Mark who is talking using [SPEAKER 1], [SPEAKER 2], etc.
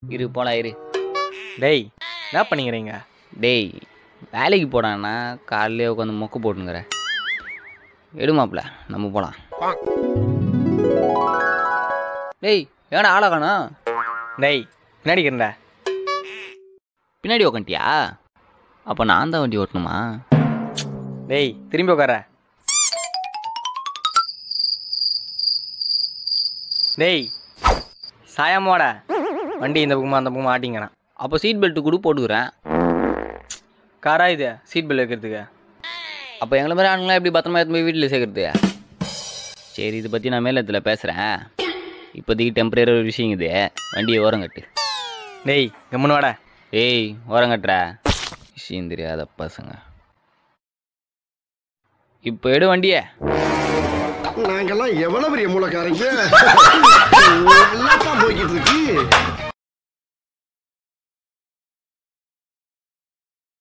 [SPEAKER 1] இரு போலாம் இரு.
[SPEAKER 2] டேய் என்ன பண்ணிக்கிறீங்க?
[SPEAKER 1] டேய் வேலைக்கு போடான்னா காலையிலே உட்காந்து மொக்க போட்டுங்கிற. எடுமாப்ல நம்ம போகலாம். டேய் ஏடா ஆளா காணோம்?
[SPEAKER 2] டேய் பின்னாடி இருக்கிற.
[SPEAKER 1] பின்னாடி உக்காண்டியா? அப்போ நான் தான் வண்டி ஓட்டணுமா?
[SPEAKER 2] டேய் திரும்பி உட்கார. டேய் சாயமோட வண்டி இந்த பக்கமாக அந்த பக்கமாக ஆட்டிங்கண்ணா.
[SPEAKER 1] அப்போ சீட் பெல்ட்டு கூட போட்டுக்கிறேன்.
[SPEAKER 2] காரா இது சீட் பெல்ட் வைக்கிறதுக்கு?
[SPEAKER 1] அப்போ எங்களை மாதிரி ஆளுங்களாம் எப்படி பத்திரமா எடுத்து போய் வீட்டில் சேர்க்குறது? சரி இதை பற்றி நான் மேலத்தில் பேசுகிறேன். இப்போதைக்கு டெம்பரரி ஒரு விஷயம் இது. வண்டியை ஓரங்கட்டு.
[SPEAKER 2] டேய் கம்முன்னு வாடா.
[SPEAKER 1] ஏய் ஓரங்கட்டுற விஷயம் தெரியாத பசங்க. இப்போ எடு வண்டியை.
[SPEAKER 3] நாங்கெல்லாம் எவ்வளவு பெரிய மூலக்காரங்க. நல்லா தான் போய்கிட்டு இருக்கு.